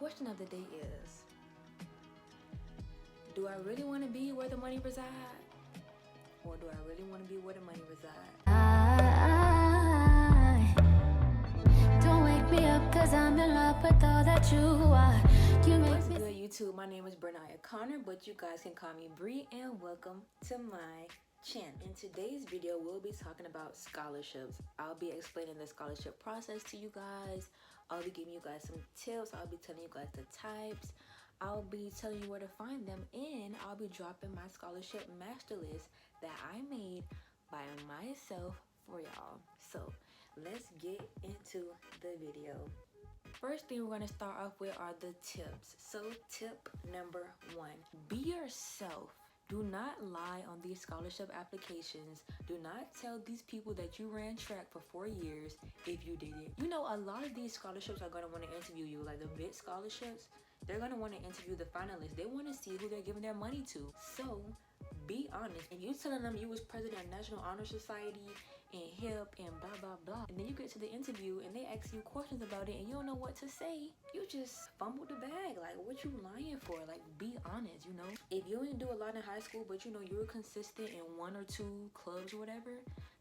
question of the day is, do I really want to be where the money resides? Or do I really want to be where the money resides? Don't wake me up cause I'm in love with all that you are. What's good, YouTube? My name is Bernaya Connor, but you guys can call me Bree, and welcome to my channel. In today's video, we'll be talking about scholarships. I'll be explaining the scholarship process to you guys. I'll be giving you guys some tips. I'll be telling you guys the types. I'll be telling you where to find them, and I'll be dropping my scholarship master list that I made by myself for y'all. So let's get into the video. First thing we're going to start off with are the tips. So tip number 1, be yourself. Do not lie on these scholarship applications. Do not tell these people that you ran track for 4 years if you didn't. You know, a lot of these scholarships are going to want to interview you, like the big scholarships. They're going to want to interview the finalists. They want to see who they're giving their money to. So be honest. If you telling them you was president of National Honor Society and HIP and blah blah blah, and then you get to the interview and they ask you questions about it and you don't know what to say, you just fumbled the bag. Like, what you lying for? Like, be honest. You know, if you didn't do a lot in high school, but you know you were consistent in 1 or 2 clubs or whatever,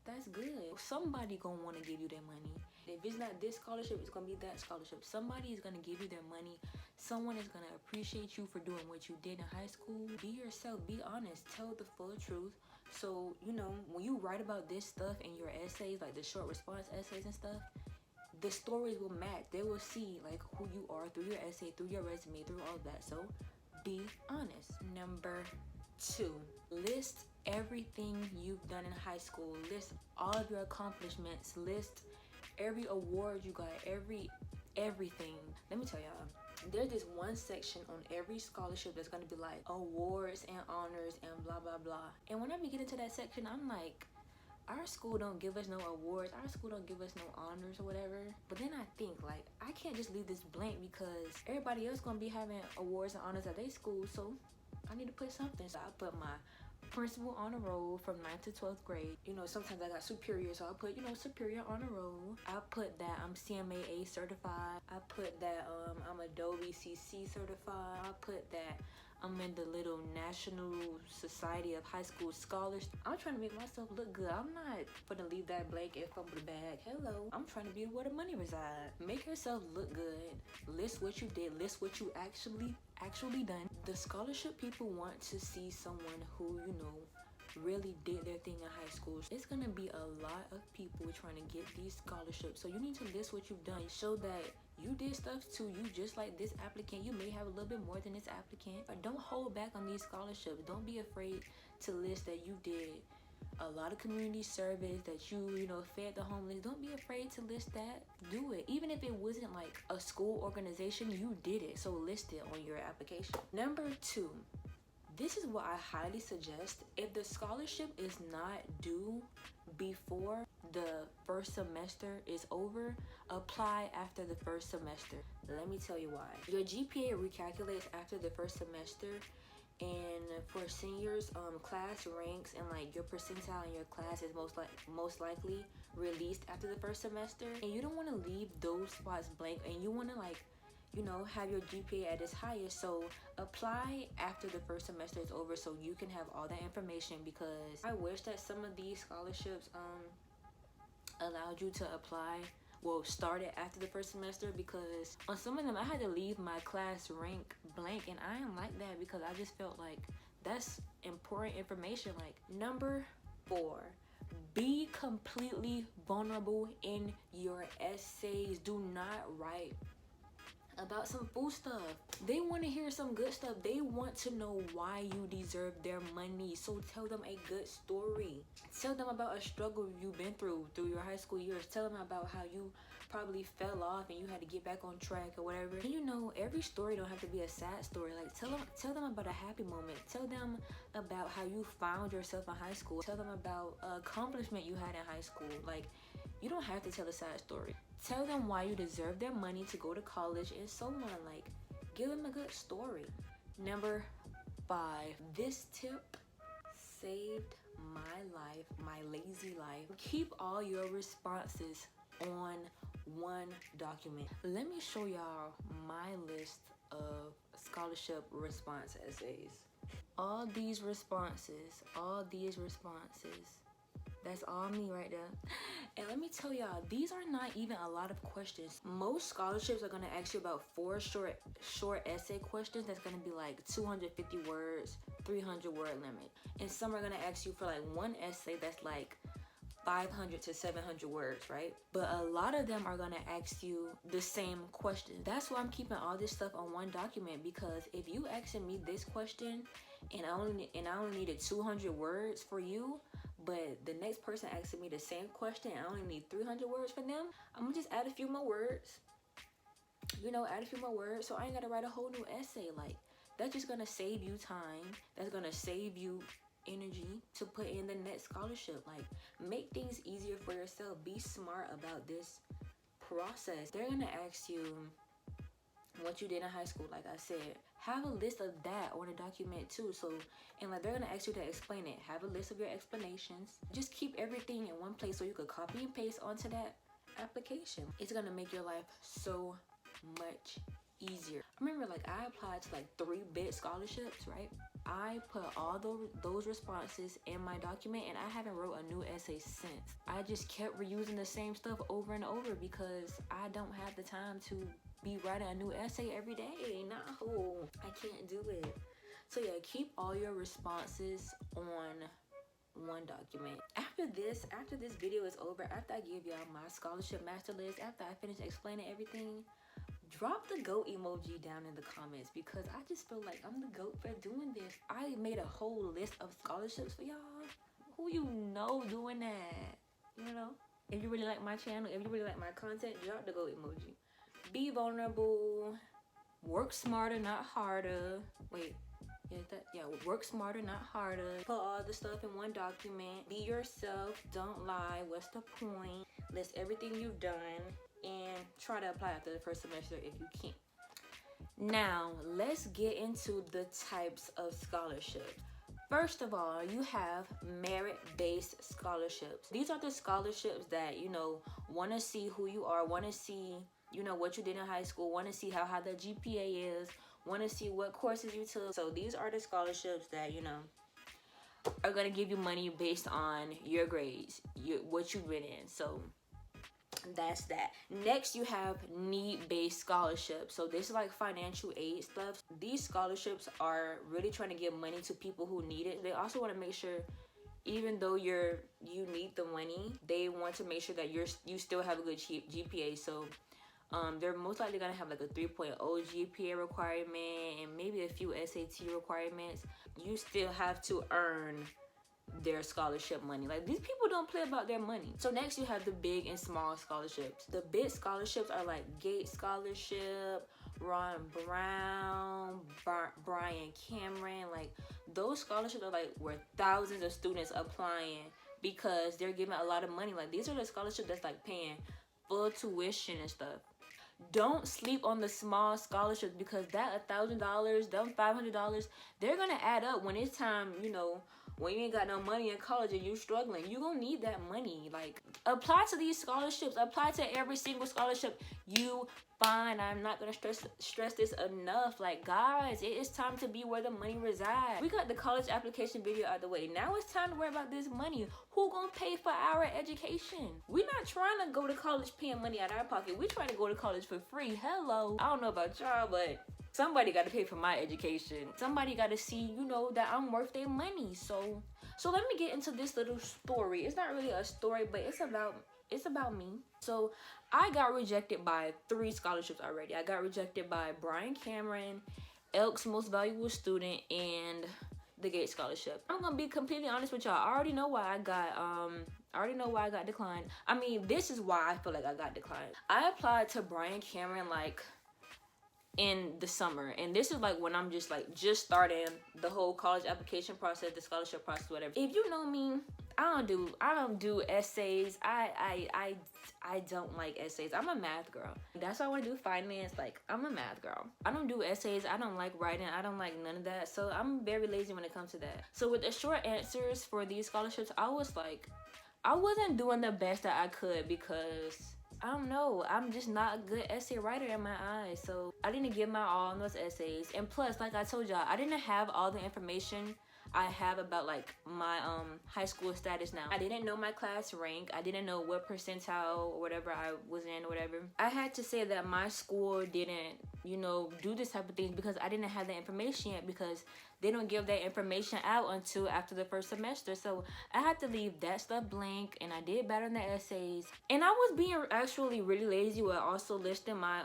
that's good. Somebody gonna want to give you their money. If it's not this scholarship, it's gonna be that scholarship. Somebody is gonna give you their money. Someone is gonna appreciate you for doing what you did in high school. Be yourself. Be honest. Tell the full truth. So, you know, when you write about this stuff in your essays, like the short response essays and stuff, the stories will match. They will see like who you are through your essay, through your resume, through all that. So be honest. Number 2, list everything you've done in high school. List all of your accomplishments. List every award you got, everything. Let me tell y'all, there's this one section on every scholarship that's gonna be like awards and honors and blah blah blah. And whenever you get into that section, I'm like, our school don't give us no awards, our school don't give us no honors or whatever. But then I think, like, I can't just leave this blank because everybody else gonna be having awards and honors at their school, so I need to put something. So I put my principal honor roll from 9th to 12th grade. You know, sometimes I got superior, so I put, you know, superior honor roll. I put that I'm CMAA certified. I put that I'm Adobe CC certified. I put that I'm in the little National Society of High School Scholars. I'm trying to make myself look good. I'm not gonna leave that blank and fumble the bag. Hello. I'm trying to be where the money resides. Make yourself look good. List what you did. List what you actually done. The scholarship people want to see someone who, you know, really did their thing in high school. It's gonna be a lot of people trying to get these scholarships, so you need to list what you've done. Show that you did stuff too. You just like this applicant. You may have a little bit more than this applicant. But don't hold back on these scholarships. Don't be afraid to list that you did a lot of community service, that you know, fed the homeless. Don't be afraid to list that. Do it. Even if it wasn't like a school organization, you did it. So list it on your application. Number 2, this is what I highly suggest. If the scholarship is not due before the first semester is over, apply after the first semester. Let me tell you why. Your GPA recalculates after the first semester, and for seniors, class ranks and like your percentile in your class is most likely released after the first semester, and you don't want to leave those spots blank, and you want to, like, you know, have your GPA at its highest. So apply after the first semester is over so you can have all that information, because I wish that some of these scholarships allowed you to apply, well, started after the first semester, because on some of them I had to leave my class rank blank, and I didn't like that because I just felt like that's important information. Like, number 4, be completely vulnerable in your essays. Do not write about some fool stuff. They want to hear some good stuff. They want to know why you deserve their money. So tell them a good story. Tell them about a struggle you've been through your high school years. Tell them about how you probably fell off and you had to get back on track or whatever. And you know, every story don't have to be a sad story. Like, tell them about a happy moment. Tell them about how you found yourself in high school. Tell them about an accomplishment you had in high school. Like, you don't have to tell a sad story. Tell them why you deserve their money to go to college and so on. Like, give them a good story. Number 5, this tip saved my life, my lazy life. Keep all your responses on one document. Let me show y'all my list of scholarship response essays. All these responses, that's all me right there. And let me tell y'all, these are not even a lot of questions. Most scholarships are gonna ask you about 4 short essay questions that's gonna be like 250 words, 300 word limit. And some are gonna ask you for like one essay that's like 500 to 700 words, right? But a lot of them are gonna ask you the same question. That's why I'm keeping all this stuff on one document, because if you asking me this question and I only needed 200 words for you, but the next person asking me the same question and I only need 300 words for them, I'm gonna just add a few more words. Add a few more words, so I ain't gotta write a whole new essay. Like, that's just gonna save you time. That's gonna save you energy to put in the next scholarship. Like, make things easier for yourself. Be smart about this process. They're gonna ask you what you did in high school. Like I said, have a list of that on a document too. So, and like, they're gonna ask you to explain it. Have a list of your explanations. Just keep everything in one place so you could copy and paste onto that application. It's gonna make your life so much easier. I remember, like, I applied to like 3 bid scholarships, right? I put all those responses in my document, and I haven't wrote a new essay since. I just kept reusing the same stuff over and over because I don't have the time to be writing a new essay every day. No, I can't do it. So yeah, keep all your responses on one document. After this video is over, after I give y'all my scholarship master list, after I finish explaining everything, drop the GOAT emoji down in the comments, because I just feel like I'm the GOAT for doing this. I made a whole list of scholarships for y'all. Who doing that? If you really like my channel, if you really like my content, drop the GOAT emoji. Be vulnerable. Work smarter, not harder. Work smarter, not harder. Put all the stuff in one document. Be yourself. Don't lie. What's the point? List everything you've done and try to apply after the first semester if you can. Now, let's get into the types of scholarships. First of all, you have merit-based scholarships. These are the scholarships that, want to see who you are, want to see, what you did in high school, want to see how high the GPA is, want to see what courses you took. So these are the scholarships that, are going to give you money based on your grades, what you've been in. So that's that. Next, you have need-based scholarships. So this is like financial aid stuff. These scholarships are really trying to give money to people who need it. They also want to make sure, even though you need the money, they want to make sure that you still have a good GPA. So they're most likely gonna have like a 3.0 GPA requirement and maybe a few SAT requirements. You still have to earn their scholarship money. Like, these people don't play about their money. So next, you have the big and small scholarships. The big scholarships are like Gates Scholarship, Ron Brown, Brian Cameron. Like, those scholarships are like where thousands of students applying because they're giving a lot of money. Like, these are the scholarships that's like paying full tuition and stuff. Don't sleep on the small scholarships, because that $1,000, them $500, they're gonna add up when it's time, when you ain't got no money in college and you're struggling. You're gonna need that money. Like, apply to these scholarships. Apply to every single scholarship you find. I'm not gonna stress this enough. Like, guys, it is time to be where the money resides. We got the college application video out of the way. Now it's time to worry about this money. Who gonna pay for our education? We're not trying to go to college paying money out of our pocket. We're trying to go to college for free. Hello. I don't know about y'all, but somebody got to pay for my education. Somebody got to see, that I'm worth their money. So let me get into this little story. It's not really a story, but it's about me. So I got rejected by 3 scholarships already. I got rejected by Brian Cameron, Elk's Most Valuable Student, and the Gates Scholarship. I'm gonna be completely honest with y'all. I already know why I got declined. I mean, this is why I feel like I got declined. I applied to Brian Cameron like in the summer, and this is like when I'm just starting the whole college application process, the scholarship process, whatever. If you know me, I don't do essays. I don't like essays. I'm a math girl. That's why I want to do finance. Like, I'm a math girl. I don't do essays. I don't like writing. I don't like none of that. So I'm very lazy when it comes to that. So with the short answers for these scholarships, I wasn't doing the best that I could, because I don't know, I'm just not a good essay writer in my eyes. So I didn't give my all in those essays. And plus, like I told y'all, I didn't have all the information I have about like my high school status now. I didn't know my class rank. I didn't know what percentile or whatever I was in or whatever. I had to say that my school didn't, you know, do this type of things because I didn't have the information yet, because they don't give that information out until after the first semester. So I had to leave that stuff blank, and I did better in the essays. And I was being actually really lazy with also listing my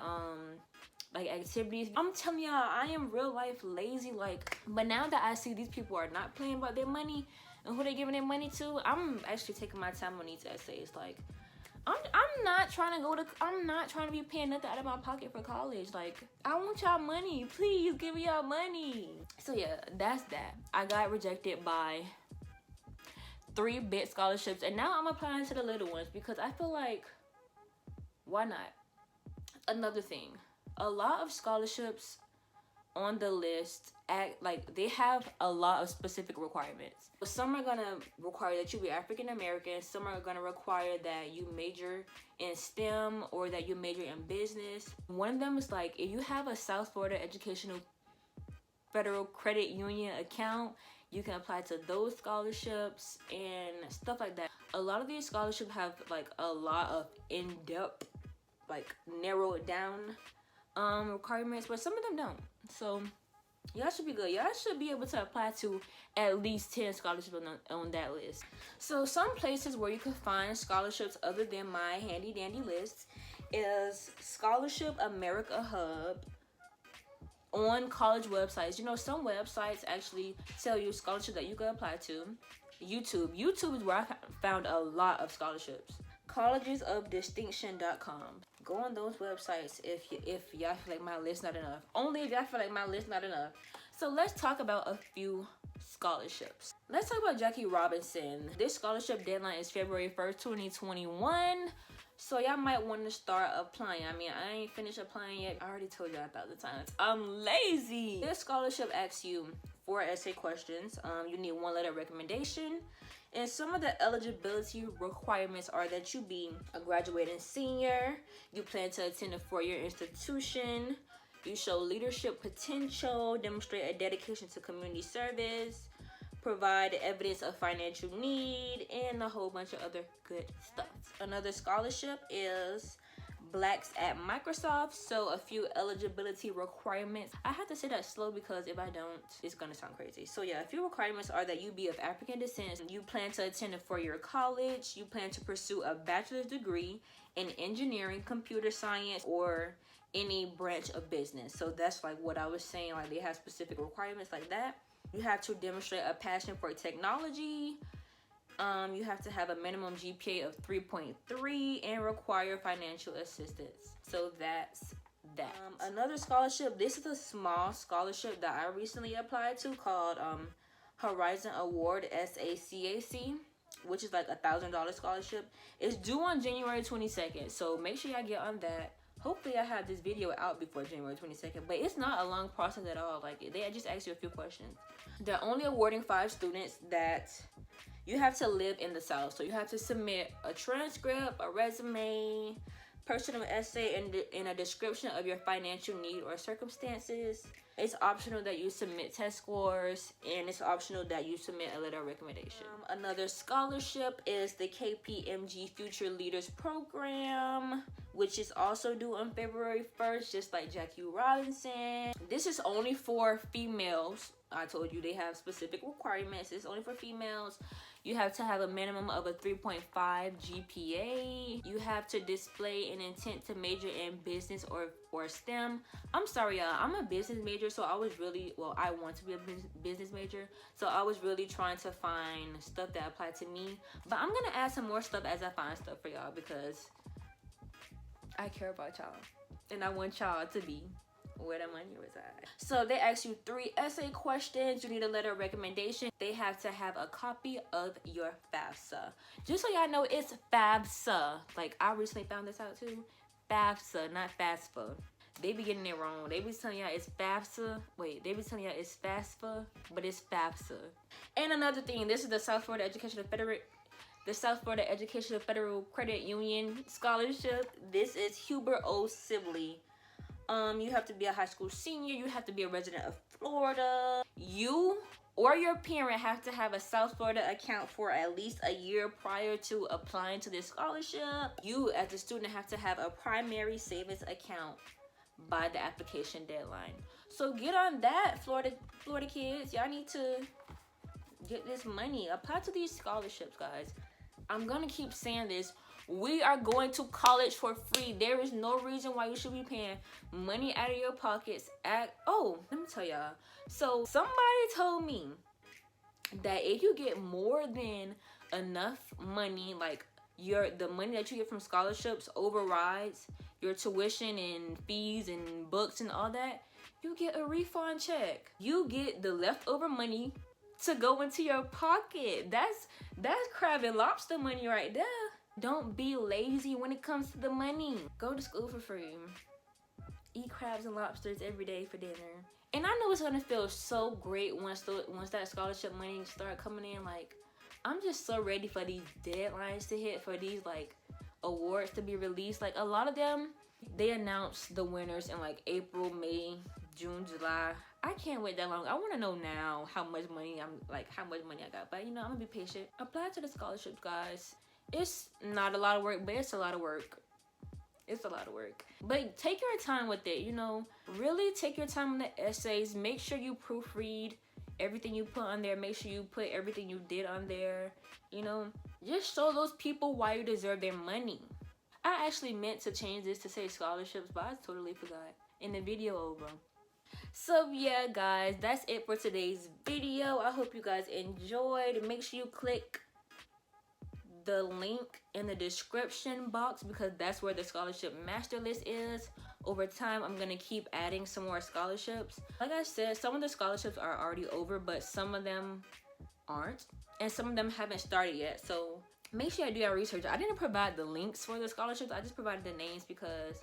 like activities. I'm telling y'all, I am real life lazy. Like, but now that I see these people are not playing about their money and who they giving their money to, I'm actually taking my time on these essays. Like, I'm not trying to I'm not trying to be paying nothing out of my pocket for college. Like, I want y'all money. Please give me y'all money. So yeah, that's that. I got rejected by 3 big scholarships, and now I'm applying to the little ones because I feel like, why not? Another thing, a lot of scholarships on the list act like they have a lot of specific requirements. Some are gonna require that you be African American. Some are gonna require that you major in STEM or that you major in business. One of them is like, if you have a South Florida Educational Federal Credit Union account, you can apply to those scholarships and stuff like that. A lot of these scholarships have like a lot of in-depth, like narrowed down requirements, but some of them don't. So y'all should be good. Y'all should be able to apply to at least 10 scholarships on that list. So some places where you can find scholarships other than my handy dandy list is Scholarship America Hub. On college websites, you know, some websites actually tell you scholarships that you can apply to. YouTube is where I found a lot of scholarships. Collegesofdistinction.com. Go on those websites if y'all feel like my list not enough. Only if y'all feel like my list not enough. So let's talk about a few scholarships. Let's talk about Jackie Robinson. This scholarship deadline is February 1st, 2021. So y'all might want to start applying. I mean, I ain't finished applying yet. I already told y'all 1,000 times. I'm lazy. This scholarship asks you 4 essay questions. You need 1 letter recommendation. And some of the eligibility requirements are that you be a graduating senior, you plan to attend a 4-year institution, you show leadership potential, demonstrate a dedication to community service, provide evidence of financial need, and a whole bunch of other good stuff. Another scholarship is Blacks at Microsoft. So a few eligibility requirements. I have to say that slow because if I don't, it's gonna sound crazy. So yeah, a few requirements are that you be of African descent, you plan to attend a 4-year college, you plan to pursue a bachelor's degree in engineering, computer science, or any branch of business. So that's like what I was saying, like they have specific requirements like that. You have to demonstrate a passion for technology. You have to have a minimum GPA of 3.3 and require financial assistance. So that's that. Another scholarship, this is a small scholarship that I recently applied to called Horizon Award SACAC, which is like $1,000 scholarship. It's due on January 22nd, so make sure y'all get on that. Hopefully I have this video out before January 22nd, but it's not a long process at all. Like, they just ask you a few questions. They're only awarding 5 students that you have to live in the South. So you have to submit a transcript, a resume, personal essay, and a description of your financial need or circumstances. It's optional that you submit test scores, and it's optional that you submit a letter of recommendation. Another scholarship is the KPMG Future Leaders Program, which is also due on February 1st, just like Jackie Robinson. This is only for females. I told you they have specific requirements. It's only for females. You have to have a minimum of a 3.5 GPA. You have to display an intent to major in business or STEM. I'm sorry, y'all. I'm a business major, so I was really, well, I want to be a business major. So I was really trying to find stuff that applied to me. But I'm going to add some more stuff as I find stuff for y'all because I care about y'all. And I want y'all to be where the money resides. So they ask you 3 essay questions. You need a letter of recommendation. They have to have a copy of your FAFSA. Just so y'all know, it's FAFSA. Like, I recently found this out too. FAFSA, not FAFSA. They be getting it wrong. They be telling y'all it's FAFSA. Wait, they be telling y'all it's FAFSA, but it's FAFSA. And another thing, this is the South Florida Educational the South Florida Educational Federal Credit Union Scholarship. This is Hubert O. Sibley. You have to be a high school senior. You have to be a resident of Florida. You or your parent have to have a South Florida account for at least a year prior to applying to this scholarship. You as a student have to have a primary savings account by the application deadline. So get on that, Florida kids. Y'all need to get this money. Apply to these scholarships, guys. I'm gonna keep saying this. We are going to college for free. There is no reason why you should be paying money out of your pockets. Let me tell y'all. So somebody told me that if you get more than enough money, like the money that you get from scholarships overrides your tuition and fees and books and all that, you get a refund check. You get the leftover money to go into your pocket. That's crab and lobster money right there. Don't be lazy when it comes to the money. Go to school for free. Eat crabs and lobsters every day for dinner. And I know it's gonna feel so great once that scholarship money start coming in. Like, I'm just so ready for these deadlines to hit, for these like awards to be released. Like, a lot of them, they announce the winners in like April, May, June, July. I can't wait that long. I want to know now how much money I got. But you know, I'm gonna be patient. Apply to the scholarships, guys. It's not a lot of work, but it's a lot of work. It's a lot of work. But take your time with it, you know. Really take your time on the essays. Make sure you proofread everything you put on there. Make sure you put everything you did on there. You know, just show those people why you deserve their money. I actually meant to change this to say scholarships, but I totally forgot in the video over. So yeah, guys, that's it for today's video. I hope you guys enjoyed. Make sure you click the link in the description box because that's where the scholarship master list is. Over time, I'm gonna keep adding some more scholarships. Like I said, some of the scholarships are already over, but some of them aren't, and some of them haven't started yet. So make sure I do your research. I didn't provide the links for the scholarships. I just provided the names because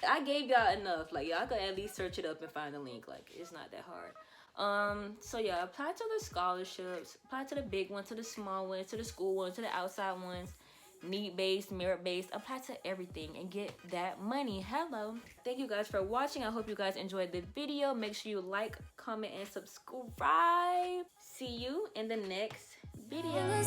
I gave y'all enough. Like, y'all could at least search it up and find the link. Like, it's not that hard. So yeah, apply to the scholarships. Apply to the big ones, to the small ones, to the school ones, to the outside ones. Need-based, merit-based. Apply to everything and get that money. Hello. Thank you guys for watching. I hope you guys enjoyed the video. Make sure you like, comment, and subscribe. See you in the next video.